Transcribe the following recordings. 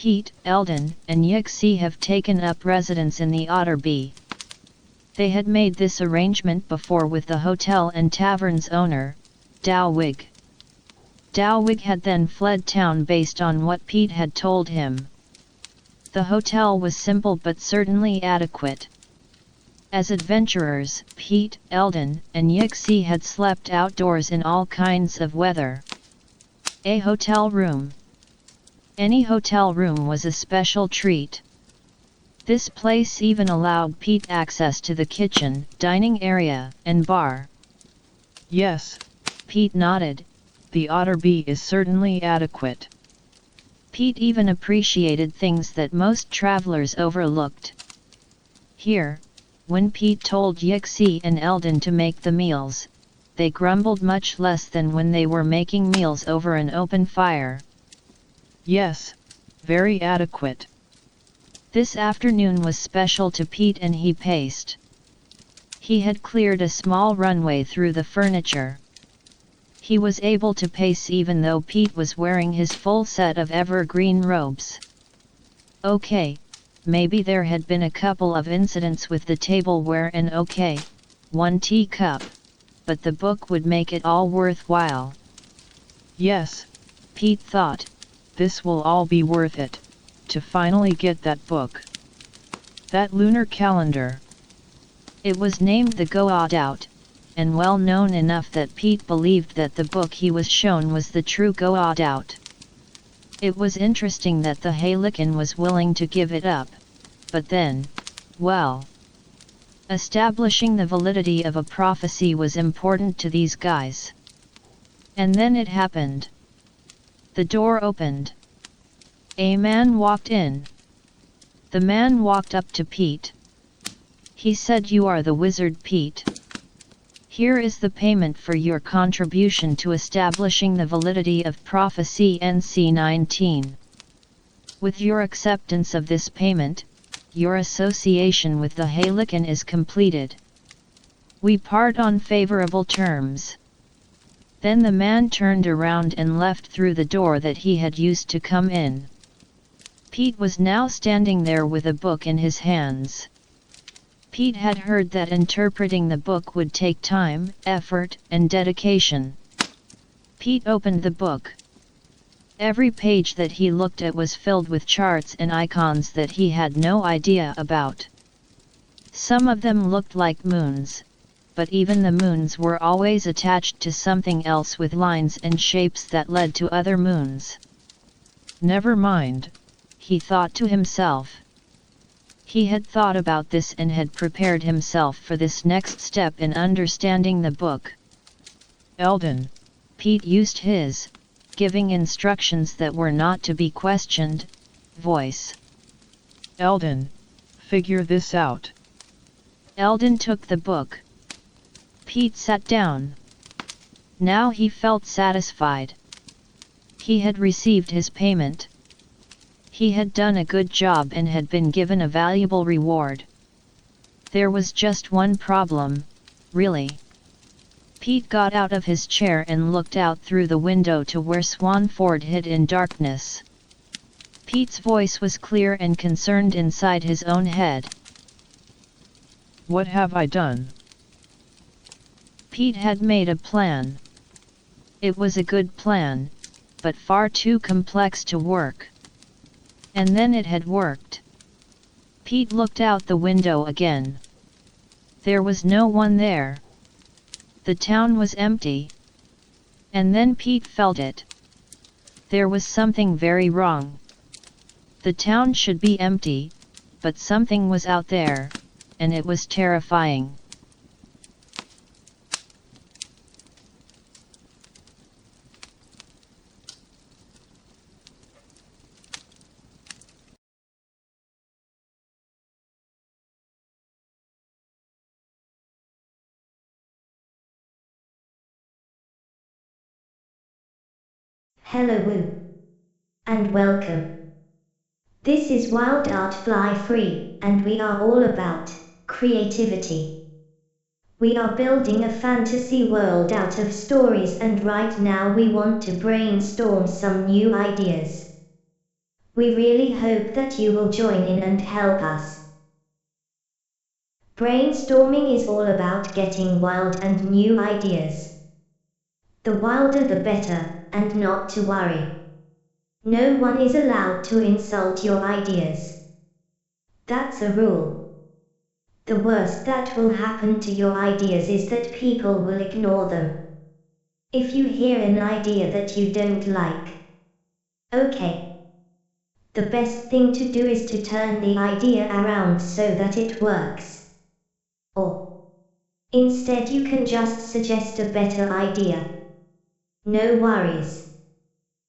Pete, Eldon, and Yixi have taken up residence in the Otterby. They had made this arrangement before with the hotel and tavern's owner, Dowwig. Dowwig had then fled town based on what Pete had told him. The hotel was simple but certainly adequate. As adventurers, Pete, Eldon, and Yixi had slept outdoors in all kinds of weather. A hotel room. Any hotel room was a special treat. This place even allowed Pete access to the kitchen, dining area, and bar. Yes, Pete nodded. the Otterby is certainly adequate. Pete even appreciated things that most travelers overlooked. Here, when Pete told Yixi and Eldon to make the meals, they grumbled much less than when they were making meals over an open fire. Yes, very adequate. This afternoon was special to Pete and he paced. He had cleared a small runway through the furniture. He was able to pace even though Pete was wearing his full set of evergreen robes. Okay, maybe there had been a couple of incidents with the tableware and one teacup, but the book would make it all worthwhile. Yes, Pete thought. this will all be worth it, to finally get that book. That lunar calendar. It was named the Goa'uld, and well known enough that Pete believed that the book he was shown was the true Goa'uld. It was interesting that the Harlequin was willing to give it up, but then, well, establishing the validity of a prophecy was important to these guys. And then it happened. The door opened. A man walked in. The man walked up to Pete. He said, "You are the wizard, Pete. Here is the payment for your contribution to establishing the validity of Prophecy NC-19. With your acceptance of this payment, your association with the Harlequin is completed. We part on favorable terms." Then the man turned around and left through the door that he had used to come in. Pete was now standing there with a book in his hands. Pete had heard that interpreting the book would take time, effort, and dedication. Pete opened the book. Every page that he looked at was filled with charts and icons that he had no idea about. Some of them looked like moons, but even the moons were always attached to something else with lines and shapes that led to other moons. Never mind, he thought to himself. He had thought about this and had prepared himself for this next step in understanding the book. Eldon. Pete used his, giving instructions that were not to be questioned, voice. Eldon, figure this out. Eldon took the book. Pete sat down. Now he felt satisfied. He had received his payment. He had done a good job and had been given a valuable reward. There was just one problem, really. Pete got out of his chair and looked out through the window to where Swanford hid in darkness. Pete's voice was clear and concerned inside his own head. What have I done? Pete had made a plan. It was a good plan, but far too complex to work. And then it had worked. Pete looked out the window again. There was no one there. The town was empty. And then Pete felt it. There was something very wrong. The town should be empty, but something was out there, and it was terrifying. Hello and welcome. This is Wild Art Fly Free, and we are all about creativity. We are building a fantasy world out of stories, and right now we want to brainstorm some new ideas. We really hope that you will join in and help us. Brainstorming is all about getting wild and new ideas. The wilder the better, and not to worry. No one is allowed to insult your ideas. That's a rule. The worst that will happen to your ideas is that people will ignore them. If you hear an idea that you don't like, okay. The best thing to do is to turn the idea around so that it works. Or, instead you can just suggest a better idea. No worries.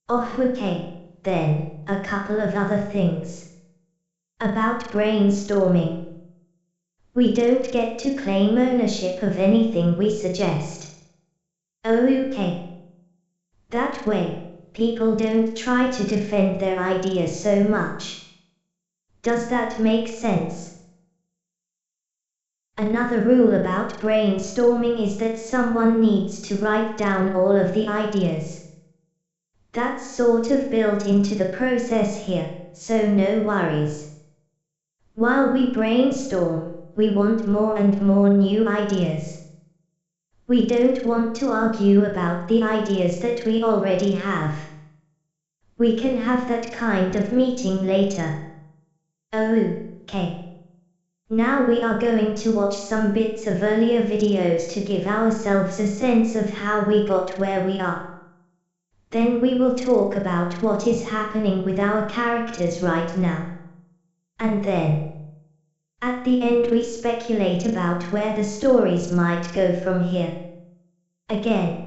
Oh, okay, then, a couple of other things. About brainstorming. We don't get to claim ownership of anything we suggest. Oh, okay. That way, people don't try to defend their ideas so much. Does that make sense? Another rule about brainstorming is that someone needs to write down all of the ideas. That's sort of built into the process here, so no worries. While we brainstorm, we want more and more new ideas. We don't want to argue about the ideas that we already have. We can have that kind of meeting later. Okay. Now we are going to watch some bits of earlier videos to give ourselves a sense of how we got where we are. Then we will talk about what is happening with our characters right now. And then, at the end we speculate about where the stories might go from here. Again,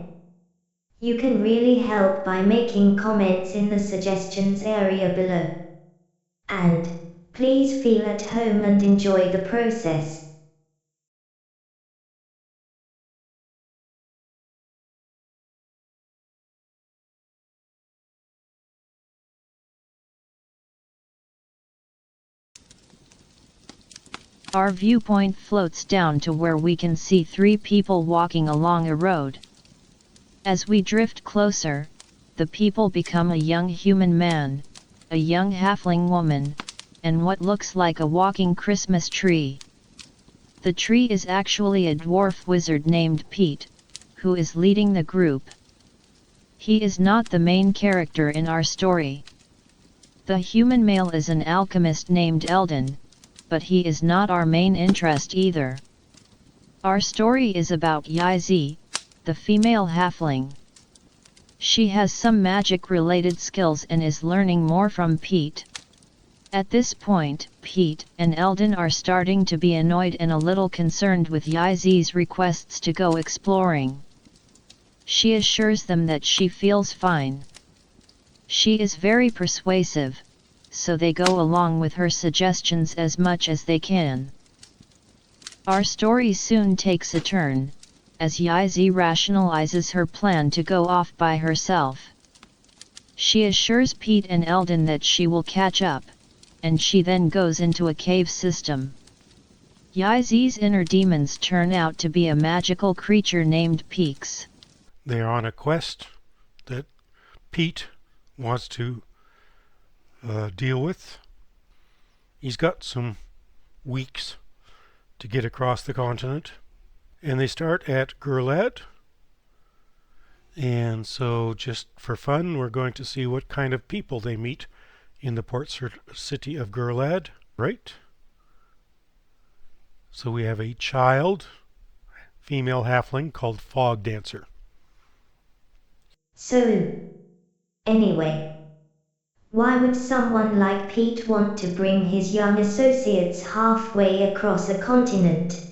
you can really help by making comments in the suggestions area below. And, please feel at home and enjoy the process. Our viewpoint floats down to where we can see 3 people walking along a road. As we drift closer, the people become a young human man, a young halfling woman, and what looks like a walking Christmas tree. The tree is actually a dwarf wizard named Pete, who is leading the group. He is not the main character in our story. The human male is an alchemist named Eldon, but he is not our main interest either. Our story is about Yizi, the female halfling. She has some magic-related skills and is learning more from Pete. At this point, Pete and Eldon are starting to be annoyed and a little concerned with Yizi's requests to go exploring. She assures them that she feels fine. She is very persuasive, so they go along with her suggestions as much as they can. Our story soon takes a turn, as Yizi rationalizes her plan to go off by herself. She assures Pete and Eldon that she will catch up, and she then goes into a cave system. Yizi's inner demons turn out to be a magical creature named Peaks. They are on a quest that Pete wants to deal with. He's got some weeks to get across the continent, and they start at Gurlad. And so just for fun, we're going to see what kind of people they meet in the port city of Gurlad, right? So we have a child, female halfling called Fog Dancer. So, anyway, why would someone like Pete want to bring his young associates halfway across a continent?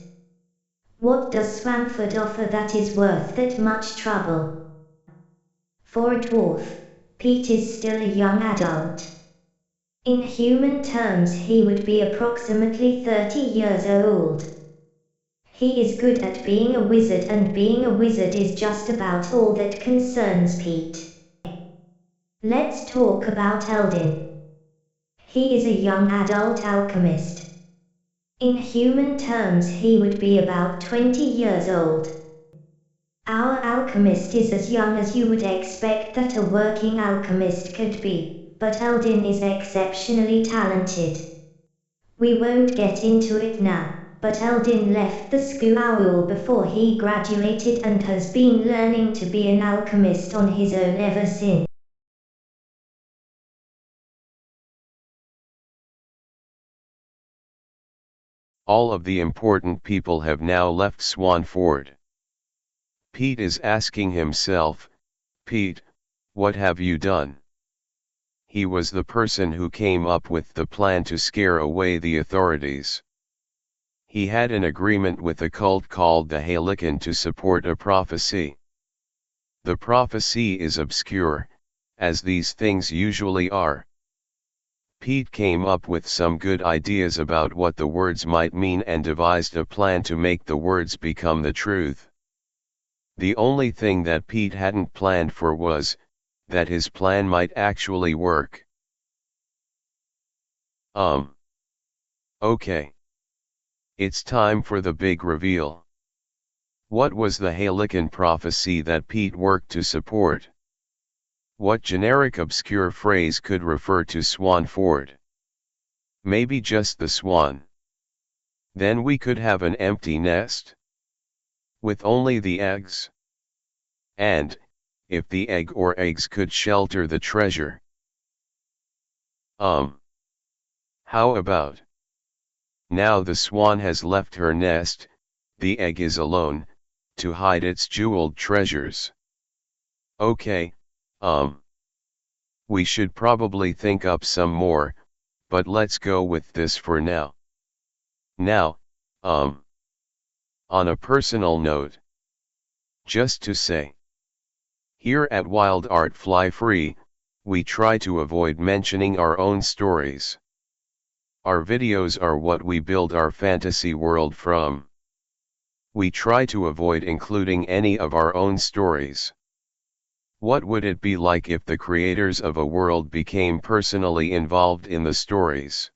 What does Swampford offer that is worth that much trouble? For a dwarf, Pete is still a young adult. In human terms he would be approximately 30 years old. He is good at being a wizard, and being a wizard is just about all that concerns Pete. Let's talk about Eldon. He is a young adult alchemist. In human terms he would be about 20 years old. Our alchemist is as young as you would expect that a working alchemist could be, but Eldin is exceptionally talented. We won't get into it now, but Eldin left the school before he graduated and has been learning to be an alchemist on his own ever since. All of the important people have now left Swanford. Pete is asking himself, Pete, what have you done? He was the person who came up with the plan to scare away the authorities. He had an agreement with a cult called the Halikan to support a prophecy. The prophecy is obscure, as these things usually are. Pete came up with some good ideas about what the words might mean and devised a plan to make the words become the truth. The only thing that Pete hadn't planned for was, that his plan might actually work. Okay. It's time for the big reveal. What was the Halikan prophecy that Pete worked to support? What generic obscure phrase could refer to Swanford? Maybe just the swan. Then we could have an empty nest? With only the eggs? And, if the egg or eggs could shelter the treasure? How about? Now the swan has left her nest, the egg is alone, to hide its jeweled treasures. Okay, we should probably think up some more, but let's go with this for now. Now, on a personal note, just to say, here at Wild Art Fly Free, we try to avoid mentioning our own stories. Our videos are what we build our fantasy world from. We try to avoid including any of our own stories. What would it be like if the creators of a world became personally involved in the stories?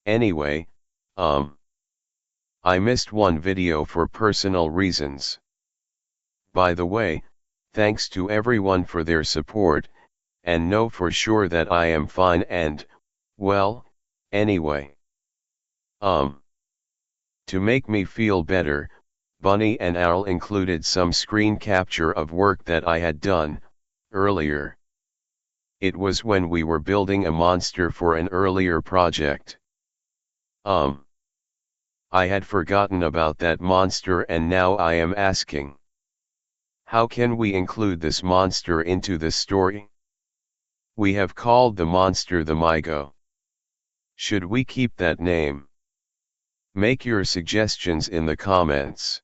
Anyway, I missed one video for personal reasons. By the way, thanks to everyone for their support, and know for sure that I am fine and, well, anyway. To make me feel better, Bunny and Owl included some screen capture of work that I had done, earlier. It was when we were building a monster for an earlier project. I had forgotten about that monster and now I am asking. How can we include this monster into the story? We have called the monster the Mygo. Should we keep that name? Make your suggestions in the comments.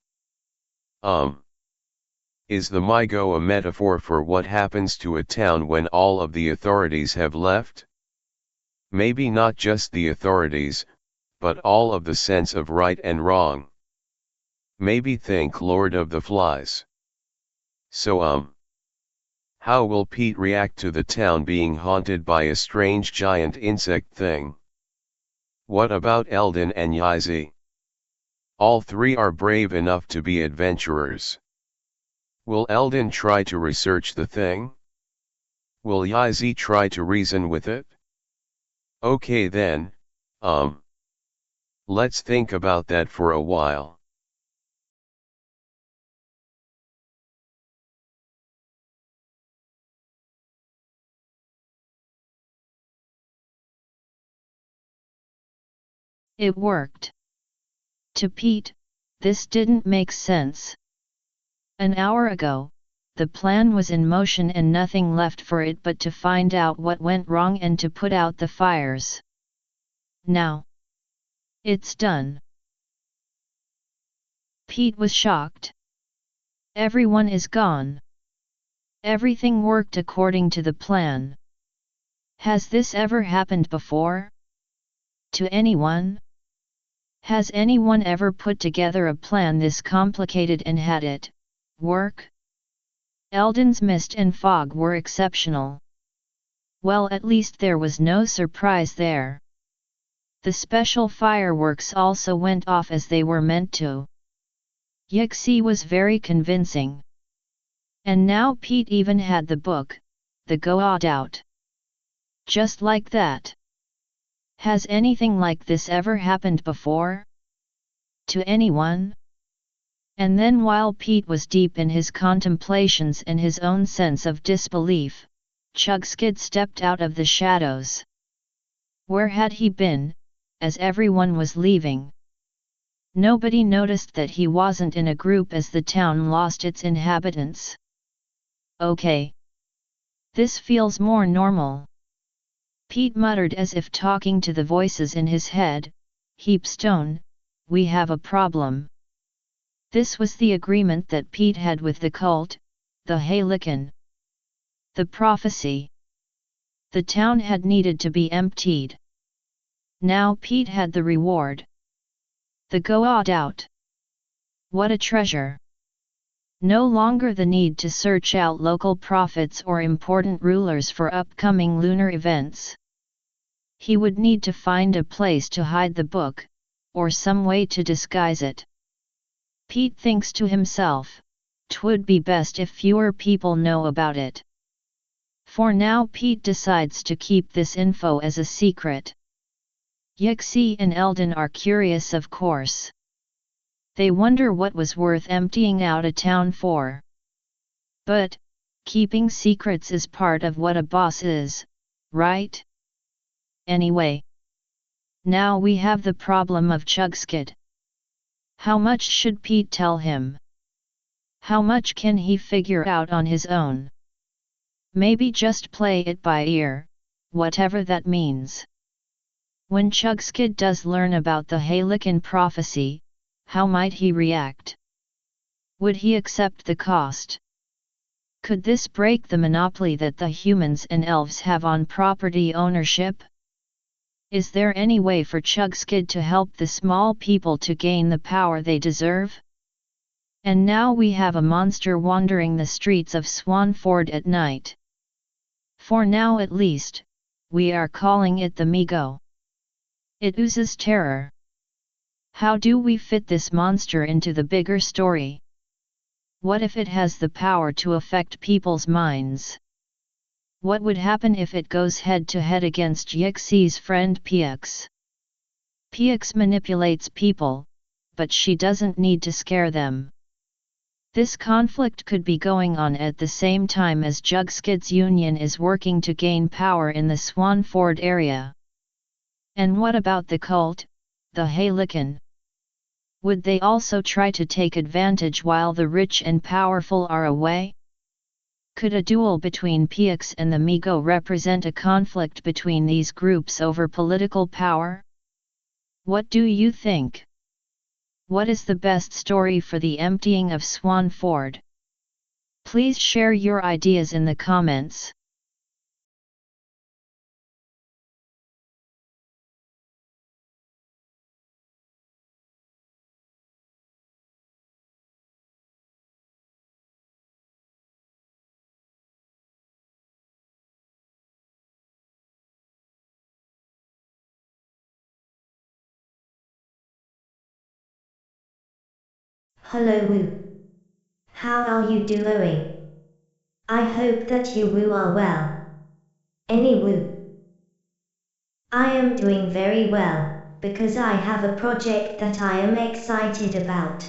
Is the Mygo a metaphor for what happens to a town when all of the authorities have left? Maybe not just the authorities, but all of the sense of right and wrong. Maybe think Lord of the Flies. So how will Pete react to the town being haunted by a strange giant insect thing? What about Eldin and Yizi? All three are brave enough to be adventurers. Will Eldin try to research the thing? Will Yizi try to reason with it? Okay then, let's think about that for a while. It worked. To Pete, this didn't make sense. An hour ago, the plan was in motion and nothing left for it but to find out what went wrong and to put out the fires. Now, it's done. Pete was shocked. Everyone is gone. Everything worked according to the plan. Has this ever happened before? To anyone? Has anyone ever put together a plan this complicated and had it work? Eldin's mist and fog were exceptional. Well, at least there was no surprise there. The special fireworks also went off as they were meant to. Yixi was very convincing. And now Pete even had the book, the Go Out. Just like that. Has anything like this ever happened before? To anyone? And then while Pete was deep in his contemplations and his own sense of disbelief, Chugskid stepped out of the shadows. Where had he been, as everyone was leaving? Nobody noticed that he wasn't in a group as the town lost its inhabitants. Okay. This feels more normal. Pete muttered as if talking to the voices in his head, Heapstone, we have a problem. This was the agreement that Pete had with the cult, the Haylican. The prophecy. The town had needed to be emptied. Now Pete had the reward. The Goa'uld out. What a treasure! No longer the need to search out local prophets or important rulers for upcoming lunar events. He would need to find a place to hide the book, or some way to disguise it. Pete thinks to himself, 'twould be best if fewer people know about it. For now Pete decides to keep this info as a secret. Yixi and Eldon are curious, of course. They wonder what was worth emptying out a town for. But, keeping secrets is part of what a boss is, right? Anyway. Now we have the problem of Chugskid. How much should Pete tell him? How much can he figure out on his own? Maybe just play it by ear, whatever that means. When Chugskid does learn about the Haylican prophecy, how might he react? Would he accept the cost? Could this break the monopoly that the humans and elves have on property ownership? Is there any way for Chugskid to help the small people to gain the power they deserve? And now we have a monster wandering the streets of Swanford at night. For now at least, we are calling it the Migo. It oozes terror. How do we fit this monster into the bigger story? What if it has the power to affect people's minds? What would happen if it goes head-to-head against Yixi's friend Piex? Piex manipulates people, but she doesn't need to scare them. This conflict could be going on at the same time as Chugskid's union is working to gain power in the Swanford area. And what about the cult, the Haylican? Would they also try to take advantage while the rich and powerful are away? Could a duel between Piex and the Migo represent a conflict between these groups over political power? What do you think? What is the best story for the emptying of Swanford? Please share your ideas in the comments. Hello Woo. How are you doing? I hope that you Woo are well. Any Woo. I am doing very well, because I have a project that I am excited about.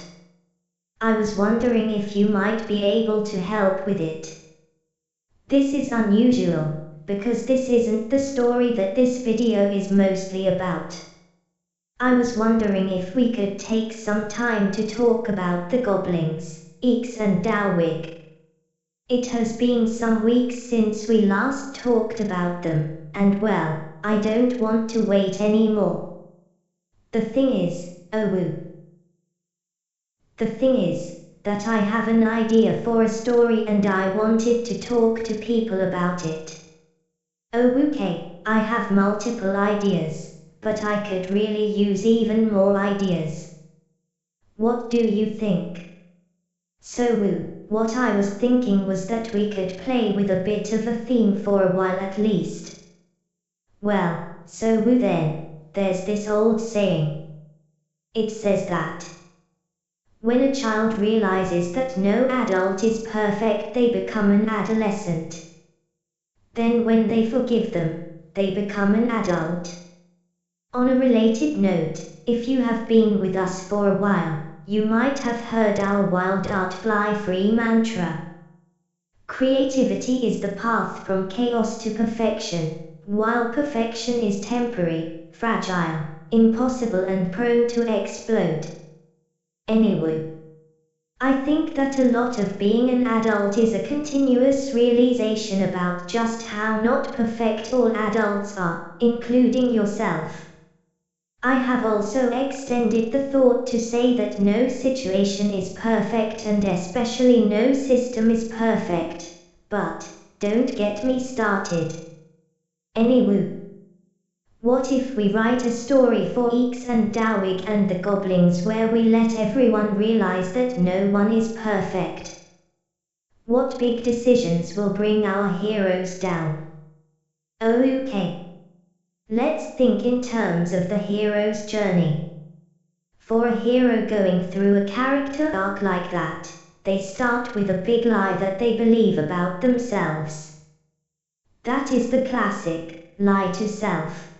I was wondering if you might be able to help with it. This is unusual, because this isn't the story that this video is mostly about. I was wondering if we could take some time to talk about the goblins, Eeks and Dowwig. It has been some weeks since we last talked about them, and well, I don't want to wait anymore. The thing is, that I have an idea for a story and I wanted to talk to people about it. Okay, I have multiple ideas. But I could really use even more ideas. What do you think? So what I was thinking was that we could play with a bit of a theme for a while at least. Well, so then, there's this old saying. It says that when a child realizes that no adult is perfect, they become an adolescent. Then when they forgive them, they become an adult. On a related note, if you have been with us for a while, you might have heard our Wild Art Fly Free mantra. Creativity is the path from chaos to perfection, while perfection is temporary, fragile, impossible and prone to explode. Anyway, I think that a lot of being an adult is a continuous realization about just how not perfect all adults are, including yourself. I have also extended the thought to say that no situation is perfect and especially no system is perfect, but don't get me started. Anyway, what if we write a story for Eeks and Dowig and the Goblins where we let everyone realize that no one is perfect? What big decisions will bring our heroes down? Okay. Let's think in terms of the hero's journey. For a hero going through a character arc like that, they start with a big lie that they believe about themselves. That is the classic lie to self.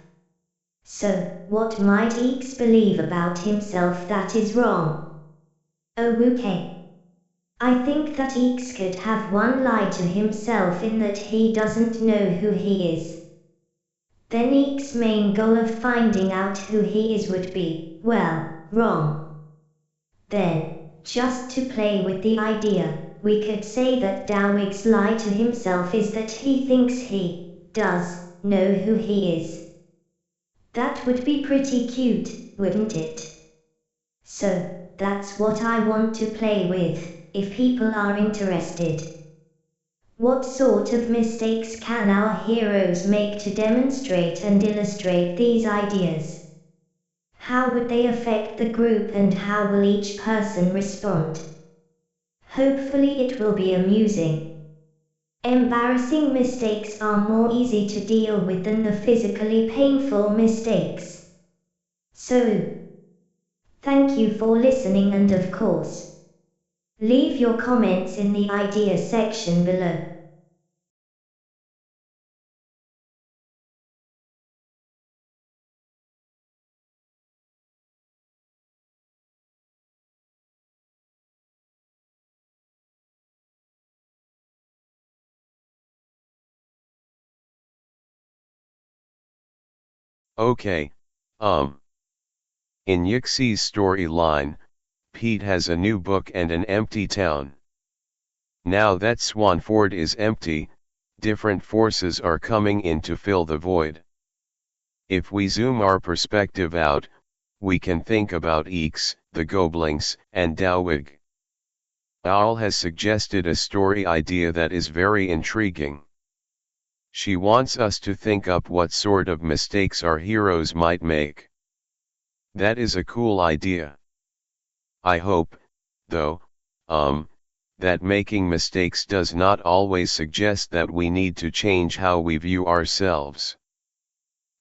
So, what might Eeks believe about himself that is wrong? Okay. I think that Eeks could have one lie to himself in that he doesn't know who he is. Then Eeks' main goal of finding out who he is would be, well, wrong. Then, just to play with the idea, we could say that Dowig's lie to himself is that he thinks he does know who he is. That would be pretty cute, wouldn't it? So, that's what I want to play with, if people are interested. What sort of mistakes can our heroes make to demonstrate and illustrate these ideas? How would they affect the group and how will each person respond? Hopefully it will be amusing. Embarrassing mistakes are more easy to deal with than the physically painful mistakes. So, thank you for listening and of course, leave your comments in the ideas section below. Okay, in Yixi's storyline, Pete has a new book and an empty town. Now that Swanford is empty, different forces are coming in to fill the void. If we zoom our perspective out, we can think about Eeks, the Goblins, and Dowig. Owl has suggested a story idea that is very intriguing. She wants us to think up what sort of mistakes our heroes might make. That is a cool idea. I hope, though, that making mistakes does not always suggest that we need to change how we view ourselves.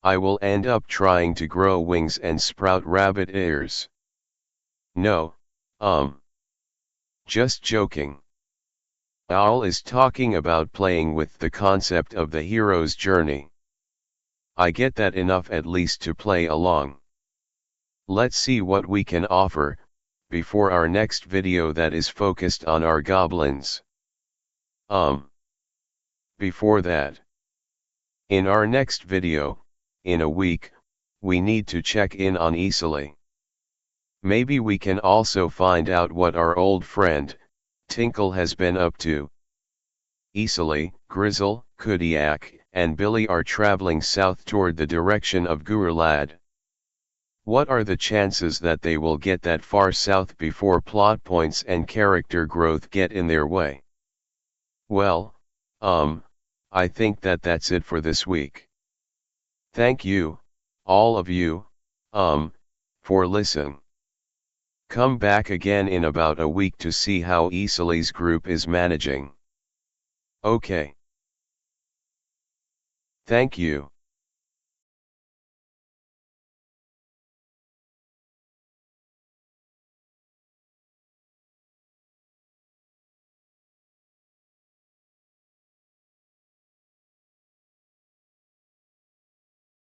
I will end up trying to grow wings and sprout rabbit ears. No, just joking. Owl is talking about playing with the concept of the hero's journey. I get that enough at least to play along. Let's see what we can offer, before our next video that is focused on our goblins. Before that. In our next video, in a week, we need to check in on Easley. Maybe we can also find out what our old friend, Tinkle has been up to. Easley, Grizzle, Kudiak, and Billy are traveling south toward the direction of Gurlad. What are the chances that they will get that far south before plot points and character growth get in their way? Well, I think that that's it for this week. Thank you, all of you, for listening. Come back again in about a week to see how Easley's group is managing. Okay. Thank you.